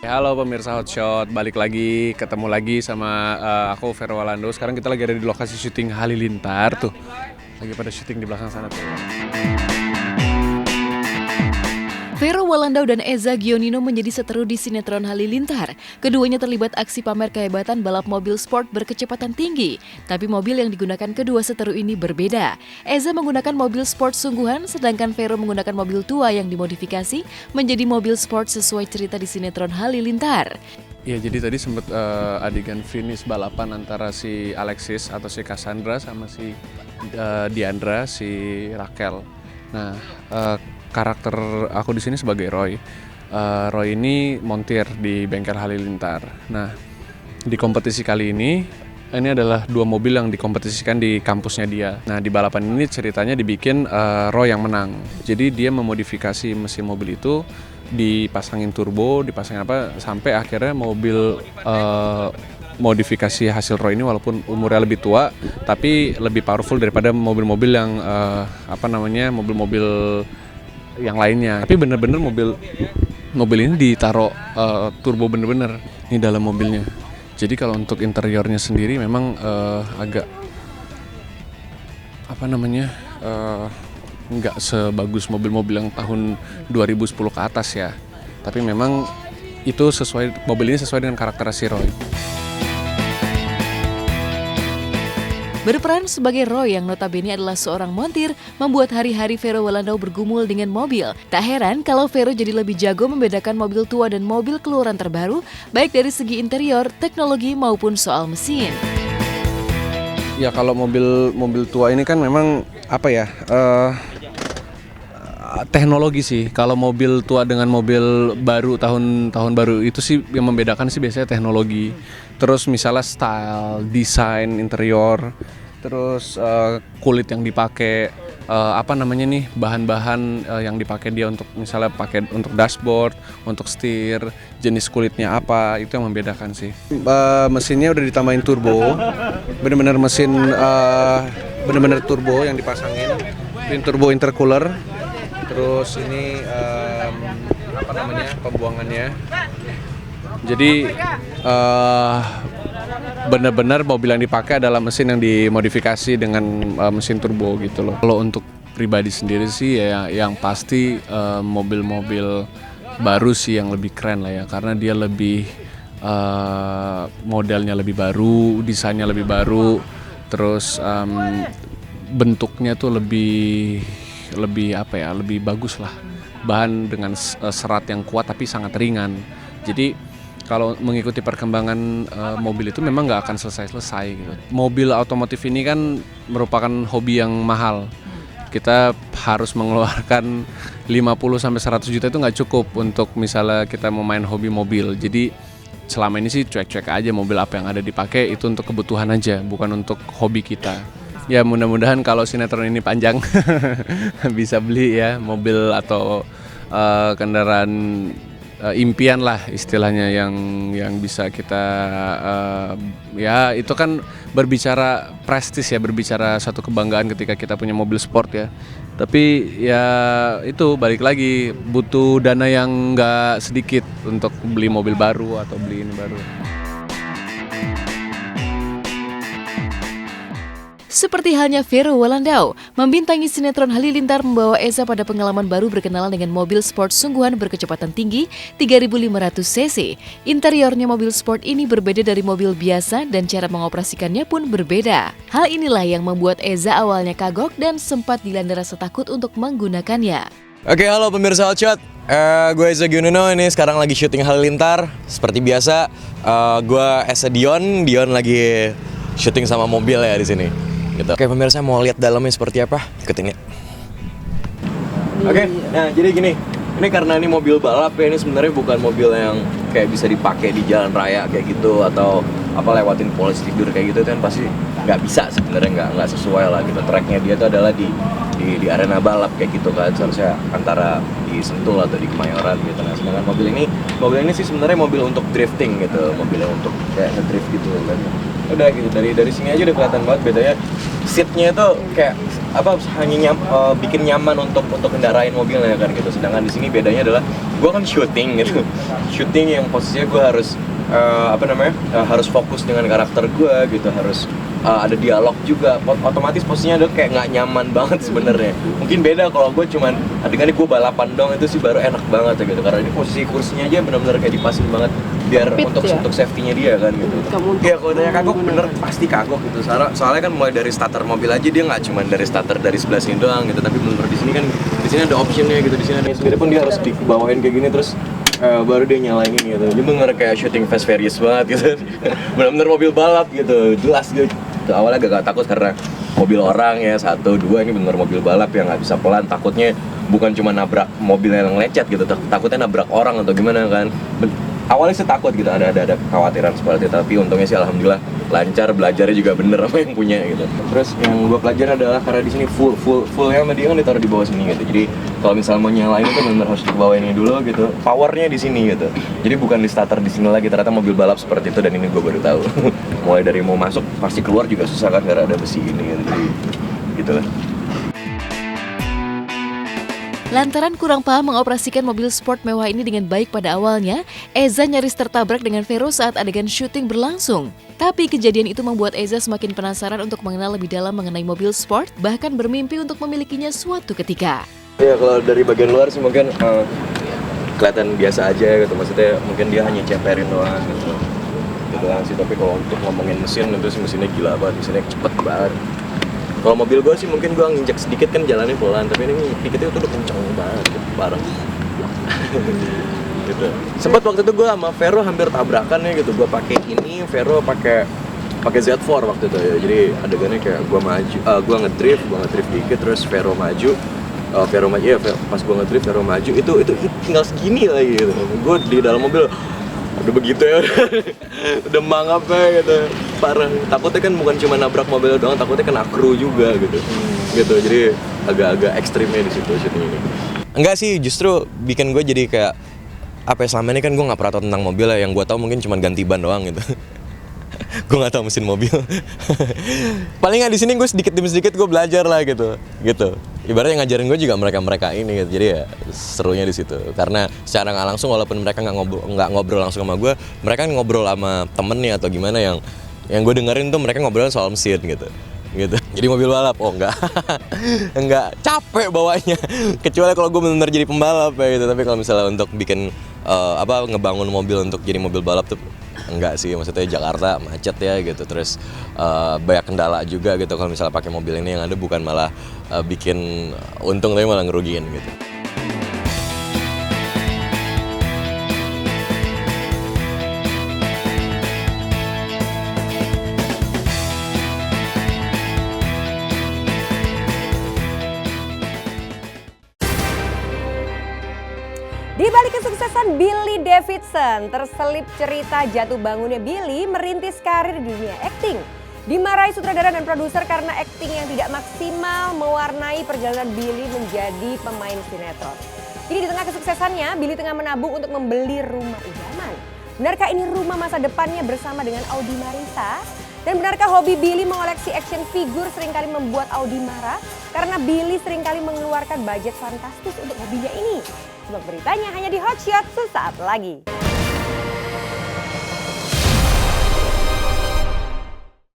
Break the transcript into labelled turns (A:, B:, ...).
A: Halo pemirsa Hotshot, balik lagi, ketemu lagi sama aku Vero Walando. Sekarang kita lagi ada di lokasi syuting Halilintar tuh. Lagi pada syuting di belakang sana tuh.
B: Vero Walando dan Eza Gionino menjadi seteru di sinetron Halilintar. Keduanya terlibat aksi pamer kehebatan balap mobil sport berkecepatan tinggi. Tapi mobil yang digunakan kedua seteru ini berbeda. Eza menggunakan mobil sport sungguhan, sedangkan Vero menggunakan mobil tua yang dimodifikasi menjadi mobil sport sesuai cerita di sinetron Halilintar.
A: Iya, jadi tadi sempat adegan finish balapan antara si Alexis atau si Cassandra sama si Diandra, si Raquel. Nah, karakter aku di sini sebagai Roy. Roy ini montir di bengkel Halilintar. Nah, di kompetisi kali ini adalah dua mobil yang dikompetisikan di kampusnya dia. Nah, di balapan ini ceritanya dibikin Roy yang menang. Jadi dia memodifikasi mesin mobil itu, dipasangin turbo, dipasangin apa, sampai akhirnya mobil modifikasi hasil Roy ini walaupun umurnya lebih tua, tapi lebih powerful daripada mobil-mobil yang mobil-mobil yang lainnya. Tapi bener-bener mobil ini ditaruh turbo bener-bener ini dalam mobilnya. Jadi kalau untuk interiornya sendiri memang agak nggak sebagus mobil-mobil yang tahun 2010 ke atas ya. Tapi memang itu mobil ini sesuai dengan karakter si Roy.
B: Berperan sebagai Roy yang notabene adalah seorang montir, membuat hari-hari Vero Walando bergumul dengan mobil. Tak heran kalau Vero jadi lebih jago membedakan mobil tua dan mobil keluaran terbaru, baik dari segi interior, teknologi maupun soal mesin.
A: Ya kalau mobil tua ini kan memang teknologi sih. Kalau mobil tua dengan mobil baru tahun baru itu sih yang membedakan sih biasanya teknologi. Terus misalnya style, desain interior, terus kulit yang dipakai, bahan-bahan yang dipakai dia untuk misalnya pakai untuk dashboard, untuk setir, jenis kulitnya apa, itu yang membedakan sih. Mesinnya udah ditambahin turbo, bener-bener mesin bener-bener turbo yang dipasangin, twin turbo intercooler. Terus ini pembuangannya. Jadi benar-benar mobil yang dipakai adalah mesin yang dimodifikasi dengan mesin turbo gitu loh. Kalau untuk pribadi sendiri sih ya yang pasti mobil-mobil baru sih yang lebih keren lah ya, karena dia lebih modelnya lebih baru, desainnya lebih baru, terus bentuknya tuh lebih bagus lah. Bahan dengan serat yang kuat tapi sangat ringan. Jadi kalau mengikuti perkembangan mobil itu memang nggak akan selesai gitu. Mobil otomotif ini kan merupakan hobi yang mahal. Kita harus mengeluarkan 50-100 juta itu nggak cukup untuk misalnya kita mau main hobi mobil. Jadi selama ini sih cuek-cuek aja mobil apa yang ada dipakai itu untuk kebutuhan aja, bukan untuk hobi kita. Ya mudah-mudahan kalau sinetron ini panjang bisa beli ya mobil atau kendaraan impian lah istilahnya yang bisa kita ya itu kan berbicara prestis ya, berbicara satu kebanggaan ketika kita punya mobil sport ya. Tapi ya itu balik lagi butuh dana yang nggak sedikit untuk beli mobil baru atau beli ini baru.
B: Seperti halnya Vero Walando, membintangi sinetron Halilintar membawa Eza pada pengalaman baru berkenalan dengan mobil sport sungguhan berkecepatan tinggi 3.500 cc. Interiornya mobil sport ini berbeda dari mobil biasa dan cara mengoperasikannya pun berbeda. Hal inilah yang membuat Eza awalnya kagok dan sempat dilanda rasa takut untuk menggunakannya.
C: Oke, halo pemirsa Hotshot. Gue Eza Gionino, ini sekarang lagi syuting Halilintar. Seperti biasa, gue Eza Dion lagi syuting sama mobil ya di sini. Gitu. Oke pemirsa, mau lihat dalamnya seperti apa? Ikutin ya. Oke, nah jadi gini, ini karena ini mobil balap ya, ini sebenarnya bukan mobil yang kayak bisa dipakai di jalan raya kayak gitu atau lewatin polisi tidur kayak gitu kan pasti nggak bisa sebenarnya, nggak sesuai lah gitu. Tracknya dia tuh adalah di arena balap kayak gitu kan, seharusnya antara di Sentul atau di Kemayoran gitu. Nah sedangkan mobil ini sih sebenarnya mobil untuk drifting gitu, mobilnya untuk kayak ngedrift gitu kan. Udah gitu, dari sini aja udah kelihatan banget bedanya. Seatnya itu kayak hanya bikin nyaman untuk kendarain mobilnya kan gitu. Sedangkan di sini bedanya adalah gue kan syuting gitu, syuting yang posisinya gue harus harus fokus dengan karakter gue gitu, harus ada dialog juga. Otomatis posisinya udah kayak nggak nyaman banget sebenarnya. Mungkin beda kalau gue cuman adegannya gue balapan dong, itu sih baru enak banget gitu, karena ini posisi kursinya aja benar-benar kayak dipasin banget biar untuk safety-nya dia kan gitu. Iya, kalau tanya kagok bener pasti kagok gitu. Soalnya kan mulai dari starter mobil aja dia nggak cuma dari starter dari sebelah sini doang gitu, tapi bener di sini kan di sini ada optionnya gitu, di sini ada sendiri pun dia harus dibawain kayak gini terus baru dia nyalain ini gitu. Dia bener kayak shooting Fast Furious banget gitu. Bener-bener mobil balap gitu, jelas gitu. Awalnya gak takut karena mobil orang ya, 1, 2, ini bener mobil balap yang nggak bisa pelan. Takutnya bukan cuma nabrak mobil yang lecet gitu, takutnya nabrak orang atau gimana kan. Awalnya sih takut gitu, ada kekhawatiran seperti itu, tapi untungnya sih alhamdulillah lancar, belajarnya juga bener sama yang punya gitu. Terus yang gue pelajarin adalah karena di sini fullnya sama dia kan ditaruh di bawah sini gitu. Jadi kalau misalnya mau nyalain itu bener harus dibawa ini dulu gitu. Powernya di sini gitu. Jadi bukan di starter di sini lagi. Ternyata mobil balap seperti itu dan ini gue baru tahu. Mulai dari mau masuk pasti keluar juga susah kan karena ada besi ini gitu. Jadi gitu lah.
B: Lantaran kurang paham mengoperasikan mobil sport mewah ini dengan baik pada awalnya, Eza nyaris tertabrak dengan Vero saat adegan syuting berlangsung. Tapi kejadian itu membuat Eza semakin penasaran untuk mengenal lebih dalam mengenai mobil sport, bahkan bermimpi untuk memilikinya suatu ketika.
C: Ya kalau dari bagian luar sih mungkin kelihatan biasa aja gitu, maksudnya mungkin dia hanya ceperin doang gitu. Gitu doang sih, tapi kalau untuk ngomongin mesin itu sih mesinnya gila banget, mesinnya cepet banget. Kalau mobil gue sih mungkin gue nginjek sedikit kan jalannya pelan, tapi ini dikitnya itu udah kenceng banget gitu, parah. Gitu. Sempat waktu itu gue sama Vero hampir tabrakan ya gitu, gue pakai ini, Vero pakai Z4 waktu itu ya. Jadi adegannya kayak gue ngedrift dikit terus Vero maju. Pas gue ngedrift Vero maju itu tinggal segini lagi gitu. Gue di dalam mobil udah begitu ya, udah mangap ya gitu, parah. Takutnya kan bukan cuma nabrak mobil doang, takutnya kena kru juga gitu. Jadi agak-agak ekstrimnya di situ syuting ini. Enggak sih, justru bikin gue jadi kayak selama ini kan gue nggak pernah tahu tentang mobil ya. Yang gue tahu mungkin cuma ganti ban doang gitu. Gue nggak tahu mesin mobil. Paling nggak di sini gue sedikit demi sedikit gue belajar lah gitu. Ibaratnya ngajarin gue juga mereka ini gitu. Jadi ya serunya di situ. Karena secara nggak langsung walaupun mereka nggak ngobrol langsung sama gue, mereka ngobrol sama temennya atau gimana yang gue dengerin tuh mereka ngobrol soal mesin gitu. Jadi mobil balap, enggak capek bawanya. Kecuali kalau gue benar jadi pembalap ya gitu. Tapi kalau misalnya untuk bikin ngebangun mobil untuk jadi mobil balap tuh enggak sih, maksudnya Jakarta macet ya gitu, terus banyak kendala juga gitu. Kalau misalnya pakai mobil ini yang ada bukan malah bikin untung tapi malah ngerugiin gitu.
D: Di balik kesuksesan Billy Davidson, terselip cerita jatuh bangunnya Billy merintis karir di dunia akting. Dimarahi sutradara dan produser karena akting yang tidak maksimal mewarnai perjalanan Billy menjadi pemain sinetron. Kini di tengah kesuksesannya, Billy tengah menabung untuk membeli rumah idaman. Benarkah ini rumah masa depannya bersama dengan Audi Marisa? Dan benarkah hobi Billy mengoleksi action figure seringkali membuat Audi marah? Karena Billy seringkali mengeluarkan budget fantastis untuk hobinya ini. Simak beritanya hanya di Hot Shot sesaat lagi.